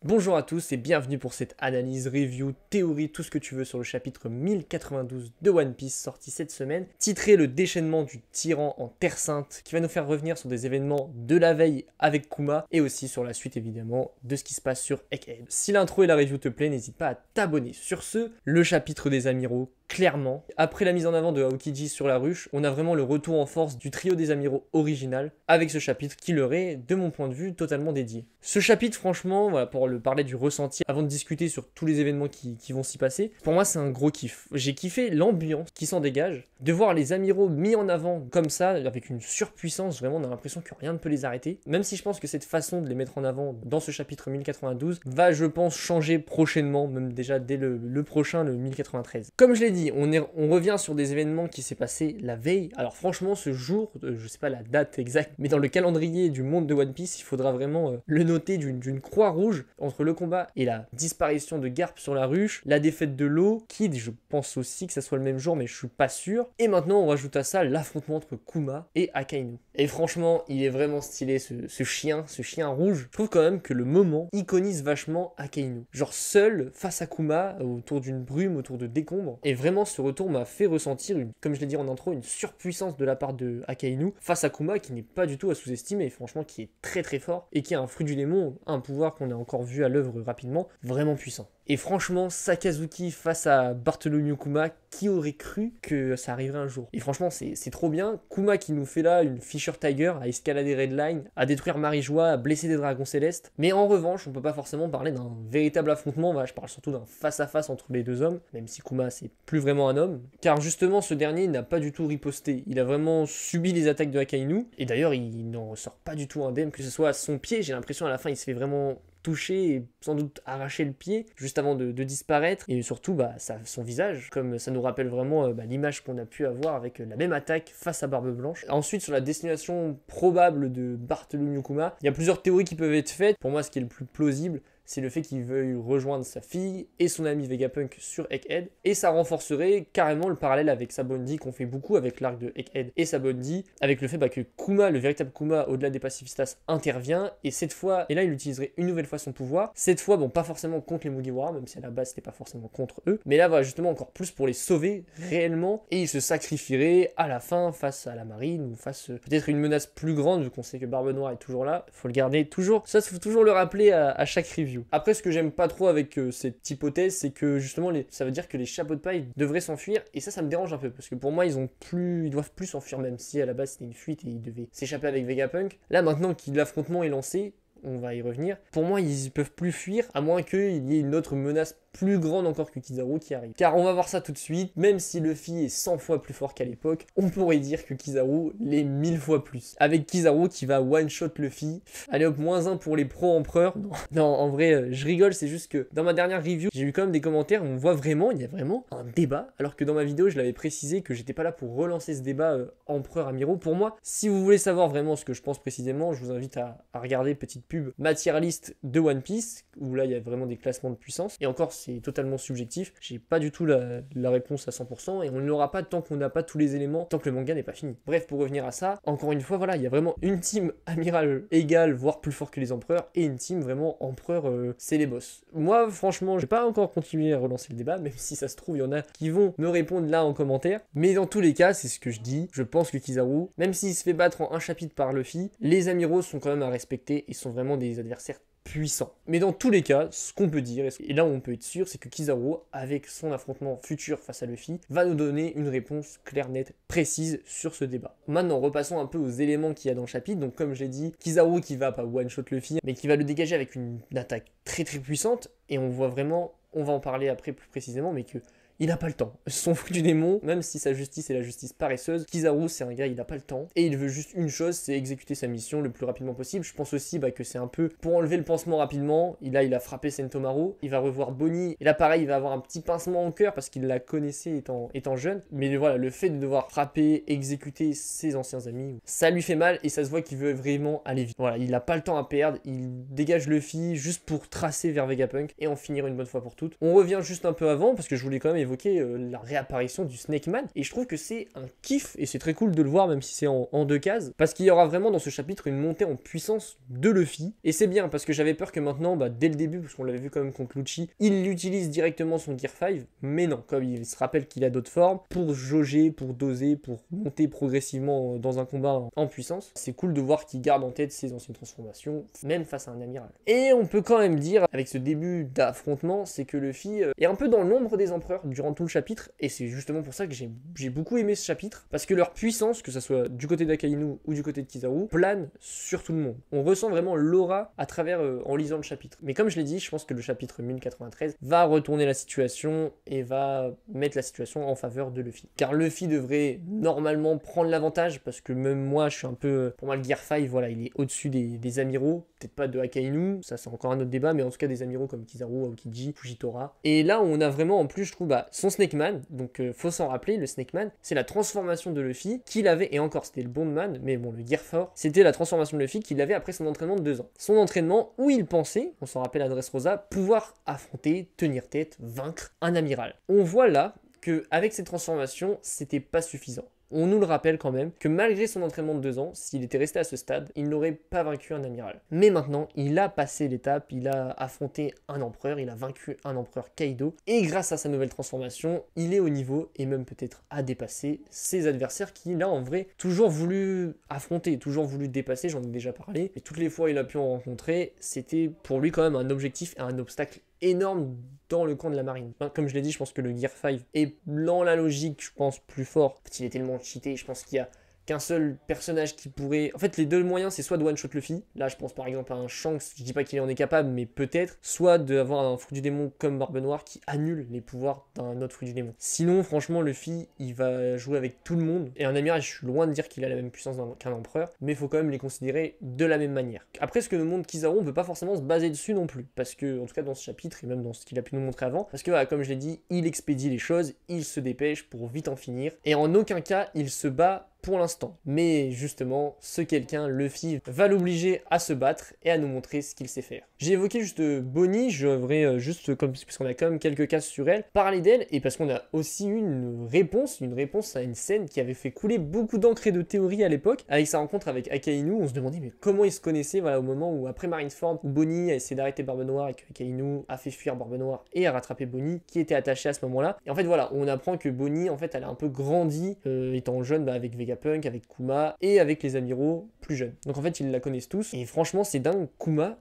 Bonjour à tous et bienvenue pour cette analyse, review, théorie, tout ce que tu veux sur le chapitre 1092 de One Piece sorti cette semaine, titré Le déchaînement du tyran en Terre Sainte, qui va nous faire revenir sur des événements de la veille avec Kuma et aussi sur la suite évidemment de ce qui se passe sur Egghead. Si l'intro et la review te plaît, n'hésite pas à t'abonner. Sur ce, le chapitre des amiraux. Clairement, après la mise en avant de Aokiji sur la ruche, on a vraiment le retour en force du trio des amiraux original, avec ce chapitre qui leur est, de mon point de vue, totalement dédié. Ce chapitre, franchement, voilà, pour le parler du ressenti, avant de discuter sur tous les événements qui vont s'y passer, pour moi c'est un gros kiff. J'ai kiffé l'ambiance qui s'en dégage, de voir les amiraux mis en avant comme ça, avec une surpuissance, vraiment on a l'impression que rien ne peut les arrêter, même si je pense que cette façon de les mettre en avant dans ce chapitre 1092 va, je pense, changer prochainement, même déjà dès le prochain, le 1093. Comme je l'ai dit, on revient sur des événements qui s'est passé la veille. Alors franchement, ce jour, je sais pas la date exacte, mais dans le calendrier du monde de One Piece, il faudra vraiment le noter d'une croix rouge entre le combat et la disparition de Garp sur la ruche, la défaite de Law, Kid, je pense aussi que ça soit le même jour, mais je suis pas sûr. Et maintenant, on rajoute à ça l'affrontement entre Kuma et Akainu. Et franchement, il est vraiment stylé ce chien rouge. Je trouve quand même que le moment iconise vachement Akainu. Genre seul face à Kuma, autour d'une brume, autour de décombres, et vraiment ce retour m'a fait ressentir, comme je l'ai dit en intro, une surpuissance de la part de Akainu face à Kuma qui n'est pas du tout à sous-estimer, et franchement qui est très très fort, et qui a un fruit du démon, un pouvoir qu'on a encore vu à l'œuvre rapidement, vraiment puissant. Et franchement, Sakazuki face à Bartholomew Kuma, qui aurait cru que ça arriverait un jour? Et franchement, c'est trop bien. Kuma qui nous fait là une Fisher Tiger à escalader Redline, à détruire Marie-Joie, à blesser des dragons célestes. Mais en revanche, on peut pas forcément parler d'un véritable affrontement. Voilà, je parle surtout d'un face-à-face entre les deux hommes, même si Kuma c'est plus vraiment un homme. Car justement, ce dernier n'a pas du tout riposté. Il a vraiment subi les attaques de Akainu. Et d'ailleurs, il n'en ressort pas du tout indemne, que ce soit à son pied. J'ai l'impression à la fin, il se fait vraiment toucher et sans doute arracher le pied juste avant de disparaître, et surtout son visage, comme ça nous rappelle vraiment l'image qu'on a pu avoir avec la même attaque face à Barbe Blanche. Ensuite, sur la destination probable de Bartholomew Kuma, il y a plusieurs théories qui peuvent être faites. Pour moi, ce qui est le plus plausible, c'est le fait qu'il veuille rejoindre sa fille et son ami Vegapunk sur Egghead, et ça renforcerait carrément le parallèle avec Sabaody qu'on fait beaucoup avec l'arc de Egghead et Sabaody, avec le fait que Kuma, le véritable Kuma au-delà des pacifistas, intervient, et cette fois, et là il utiliserait une nouvelle fois son pouvoir, cette fois bon pas forcément contre les Mugiwara, même si à la base c'était pas forcément contre eux, mais là voilà justement encore plus pour les sauver réellement, et il se sacrifierait à la fin face à la marine, ou face peut-être une menace plus grande, vu qu'on sait que Barbe Noire est toujours là, faut le garder toujours, ça faut toujours le rappeler à chaque review. Après, ce que j'aime pas trop avec cette hypothèse, c'est que justement ça veut dire que les chapeaux de paille devraient s'enfuir, et ça me dérange un peu, parce que pour moi ils doivent plus s'enfuir, même si à la base c'était une fuite et ils devaient s'échapper avec Vegapunk. Là maintenant que l'affrontement est lancé, on va y revenir, pour moi ils peuvent plus fuir, à moins qu'il y ait une autre menace plus grande encore que Kizaru qui arrive. Car on va voir ça tout de suite, même si Luffy est 100 fois plus fort qu'à l'époque, on pourrait dire que Kizaru l'est 1000 fois plus. Avec Kizaru qui va one-shot Luffy. Allez hop, -1 pour les pro-empereurs. Non, en vrai, je rigole, c'est juste que dans ma dernière review, j'ai eu quand même des commentaires où on voit vraiment, il y a vraiment un débat, alors que dans ma vidéo, je l'avais précisé que j'étais pas là pour relancer ce débat empereur-amiraux. Pour moi, si vous voulez savoir vraiment ce que je pense précisément, je vous invite à regarder petite pub matière liste de One Piece, où là, il y a vraiment des classements de puissance. Et encore, c'est totalement subjectif, j'ai pas du tout la réponse à 100%, et on ne l'aura pas tant qu'on n'a pas tous les éléments, tant que le manga n'est pas fini. Bref, pour revenir à ça, encore une fois, voilà, il y a vraiment une team amiral égale, voire plus fort que les empereurs, et une team vraiment empereur, c'est les boss. Moi, franchement, je vais pas encore continuer à relancer le débat, même si ça se trouve, il y en a qui vont me répondre là en commentaire, mais dans tous les cas, c'est ce que je dis, je pense que Kizaru, même s'il se fait battre en un chapitre par Luffy, les amiraux sont quand même à respecter, et sont vraiment des adversaires puissant. Mais dans tous les cas, ce qu'on peut dire, et là où on peut être sûr, c'est que Kizaru, avec son affrontement futur face à Luffy, va nous donner une réponse claire, nette, précise sur ce débat. Maintenant, repassons un peu aux éléments qu'il y a dans le chapitre. Donc comme je l'ai dit, Kizaru qui va pas one-shot Luffy, mais qui va le dégager avec une attaque très très puissante, et on voit vraiment, on va en parler après plus précisément, mais que il n'a pas le temps. Son fruit du démon, même si sa justice est la justice paresseuse, Kizaru c'est un gars, il n'a pas le temps, et il veut juste une chose, c'est exécuter sa mission le plus rapidement possible. Je pense aussi que c'est un peu pour enlever le pansement rapidement. Il a frappé Sentomaru, il va revoir Bonnie, et là pareil, il va avoir un petit pincement au cœur parce qu'il la connaissait étant jeune, mais voilà, le fait de devoir frapper, exécuter ses anciens amis, ça lui fait mal, et ça se voit qu'il veut vraiment aller vite. Voilà, il n'a pas le temps à perdre, il dégage Luffy juste pour tracer vers Vegapunk et en finir une bonne fois pour toutes. On revient juste un peu avant, parce que je voulais quand même évoqué la réapparition du Snake Man, et je trouve que c'est un kiff, et c'est très cool de le voir, même si c'est en 2 cases, parce qu'il y aura vraiment dans ce chapitre une montée en puissance de Luffy, et c'est bien, parce que j'avais peur que maintenant, dès le début, parce qu'on l'avait vu quand même contre Lucci, il utilise directement son Gear 5, mais non, comme il se rappelle qu'il a d'autres formes, pour jauger, pour doser, pour monter progressivement dans un combat en puissance, c'est cool de voir qu'il garde en tête ses anciennes transformations, même face à un amiral. Et on peut quand même dire, avec ce début d'affrontement, c'est que Luffy est un peu dans l'ombre des empereurs durant tout le chapitre, et c'est justement pour ça que j'ai beaucoup aimé ce chapitre, parce que leur puissance, que ce soit du côté d'Akainu ou du côté de Kizaru, plane sur tout le monde. On ressent vraiment l'aura à travers, en lisant le chapitre. Mais comme je l'ai dit, je pense que le chapitre 1093 va retourner la situation et va mettre la situation en faveur de Luffy. Car Luffy devrait normalement prendre l'avantage, parce que même moi, je suis un peu... Pour moi, le Gear 5, voilà, il est au-dessus des amiraux, peut-être pas de Akainu, ça c'est encore un autre débat, mais en tout cas des amiraux comme Kizaru, Aokiji, Fujitora. Et là, on a vraiment en plus, je trouve, son Snake Man, donc faut s'en rappeler, le Snake Man, c'est la transformation de Luffy qu'il avait, et encore c'était le Bondman, mais bon, le Gear 4, c'était la transformation de Luffy qu'il avait après son entraînement de 2 ans. Son entraînement où il pensait, on s'en rappelle à Dressrosa, pouvoir affronter, tenir tête, vaincre un amiral. On voit là qu'avec cette transformation, c'était pas suffisant. On nous le rappelle quand même que malgré son entraînement de 2 ans, s'il était resté à ce stade, il n'aurait pas vaincu un amiral. Mais maintenant, il a passé l'étape, il a affronté un empereur, il a vaincu un empereur Kaido, et grâce à sa nouvelle transformation, il est au niveau, et même peut-être à dépasser ses adversaires qu'il a en vrai toujours voulu affronter, toujours voulu dépasser, j'en ai déjà parlé, et toutes les fois il a pu en rencontrer, c'était pour lui quand même un objectif et un obstacle énorme dans le camp de la marine. Comme je l'ai dit, je pense que le Gear 5 est dans la logique, je pense, plus fort. En fait, il est tellement cheaté, je pense qu'il y a qu'un seul personnage qui pourrait... En fait, les deux moyens, c'est soit de one-shot Luffy, là je pense par exemple à un Shanks, je dis pas qu'il en est capable, mais peut-être, soit d'avoir un fruit du démon comme Barbe Noire qui annule les pouvoirs d'un autre fruit du démon. Sinon, franchement, Luffy, il va jouer avec tout le monde, et un amiral, je suis loin de dire qu'il a la même puissance qu'un empereur, mais il faut quand même les considérer de la même manière. Après, ce que nous montre Kizaru, on peut pas forcément se baser dessus non plus, parce que, en tout cas dans ce chapitre, et même dans ce qu'il a pu nous montrer avant, parce que, voilà, comme je l'ai dit, il expédie les choses, il se dépêche pour vite en finir, et en aucun cas, il se bat pour l'instant. Mais justement, ce quelqu'un, Luffy, va l'obliger à se battre et à nous montrer ce qu'il sait faire. J'ai évoqué juste Bonnie, je devrais juste, puisqu'on a quand même quelques cases sur elle, parler d'elle, et parce qu'on a aussi eu une réponse à une scène qui avait fait couler beaucoup d'encre et de théories à l'époque, avec sa rencontre avec Akainu. On se demandait mais comment ils se connaissaient, voilà, au moment où après Marineford, où Bonnie a essayé d'arrêter Barbe Noire et que Akainu a fait fuir Barbe Noire et a rattrapé Bonnie, qui était attachée à ce moment-là. Et en fait voilà, on apprend que Bonnie, en fait, elle a un peu grandi, étant jeune, avec Vegapunk, avec Kuma, et avec les amiraux plus jeunes. Donc en fait, ils la connaissent tous, et franchement, c'est dingue, Kuma,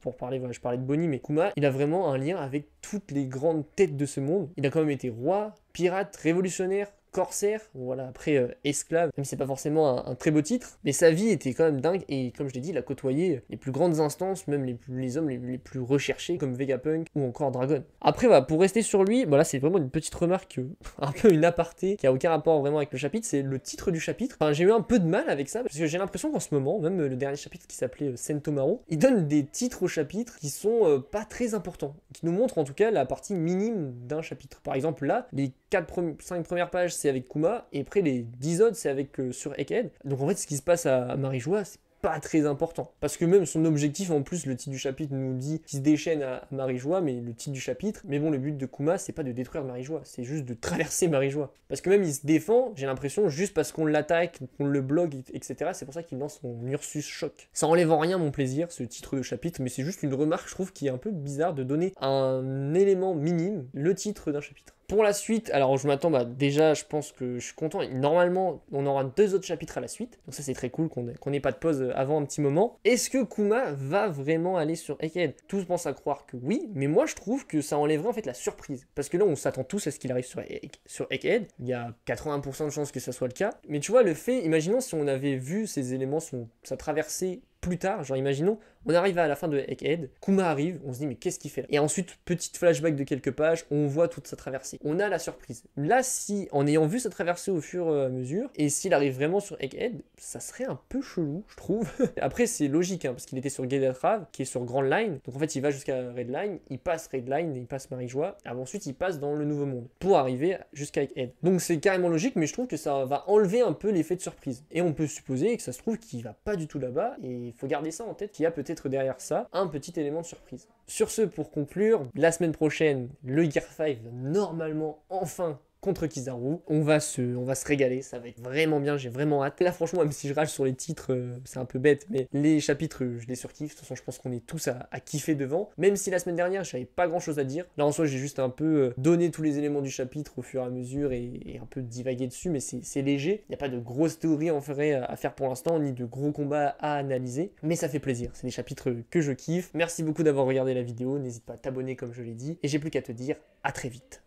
pour parler, voilà, je parlais de Bonnie, mais Kuma, il a vraiment un lien avec toutes les grandes têtes de ce monde. Il a quand même été roi, pirate, révolutionnaire, corsaire, voilà, après esclave, même si c'est pas forcément un très beau titre, mais sa vie était quand même dingue, et comme je l'ai dit, il a côtoyé les plus grandes instances, même les hommes les plus recherchés, comme Vegapunk ou encore Dragon. Après, voilà, pour rester sur lui, voilà, c'est vraiment une petite remarque, un peu une aparté, qui a aucun rapport vraiment avec le chapitre, c'est le titre du chapitre. Enfin, j'ai eu un peu de mal avec ça, parce que j'ai l'impression qu'en ce moment, même le dernier chapitre qui s'appelait Sentomaru, il donne des titres au chapitre qui sont pas très importants, qui nous montrent en tout cas la partie minime d'un chapitre. Par exemple, là, les 5 premières pages, c'est avec Kuma, et après les 10 autres, c'est avec sur Egghead. Donc en fait, ce qui se passe à Marijois, c'est pas très important. Parce que même son objectif, en plus, le titre du chapitre nous dit qu'il se déchaîne à Marijois, mais le titre du chapitre, mais bon, le but de Kuma, c'est pas de détruire Marijois, c'est juste de traverser Marijois. Parce que même il se défend, j'ai l'impression, juste parce qu'on l'attaque, qu'on le bloque, etc. C'est pour ça qu'il lance son Ursus Choc. Ça enlève en rien mon plaisir, ce titre de chapitre, mais c'est juste une remarque, je trouve, qui est un peu bizarre de donner un élément minime, le titre d'un chapitre. Pour la suite, alors je m'attends, déjà je pense que je suis content, normalement on aura 2 autres chapitres à la suite, donc ça c'est très cool qu'on n'ait pas de pause avant un petit moment. Est-ce que Kuma va vraiment aller sur Egghead? Tous pensent à croire que oui, mais moi je trouve que ça enlèverait en fait la surprise, parce que là on s'attend tous à ce qu'il arrive sur Egghead, il y a 80% de chances que ça soit le cas, mais tu vois le fait, imaginons si on avait vu ces éléments, sa traversée plus tard, genre imaginons, on arrive à la fin de Egghead, Kuma arrive, on se dit mais qu'est-ce qu'il fait là? Et ensuite, petite flashback de quelques pages, on voit toute sa traversée. On a la surprise. Là, si, en ayant vu sa traversée au fur et à mesure, et s'il arrive vraiment sur Egghead, ça serait un peu chelou, je trouve. Après, c'est logique, parce qu'il était sur Gedatrav, qui est sur Grand Line, donc en fait, il va jusqu'à Red Line, il passe Red Line, il passe Marijois, et ensuite, il passe dans le Nouveau Monde, pour arriver jusqu'à Egghead. Donc c'est carrément logique, mais je trouve que ça va enlever un peu l'effet de surprise. Et on peut supposer que ça se trouve qu'il va pas du tout là-bas, et il faut garder ça en tête, qu'il y a peut-être mettre derrière ça un petit élément de surprise. Sur ce, pour conclure, la semaine prochaine, le Gear 5 va normalement enfin contre Kizaru. On va se régaler, ça va être vraiment bien, j'ai vraiment hâte. Là franchement, même si je rage sur les titres, c'est un peu bête, mais les chapitres, je les surkiffe. De toute façon, je pense qu'on est tous à kiffer devant. Même si la semaine dernière, j'avais pas grand chose à dire. Là en soi, j'ai juste un peu donné tous les éléments du chapitre au fur et à mesure et un peu divagué dessus, mais c'est léger. Il n'y a pas de grosses théories en vrai à faire pour l'instant, ni de gros combats à analyser, mais ça fait plaisir. C'est des chapitres que je kiffe. Merci beaucoup d'avoir regardé la vidéo, n'hésite pas à t'abonner comme je l'ai dit, et j'ai plus qu'à te dire à très vite.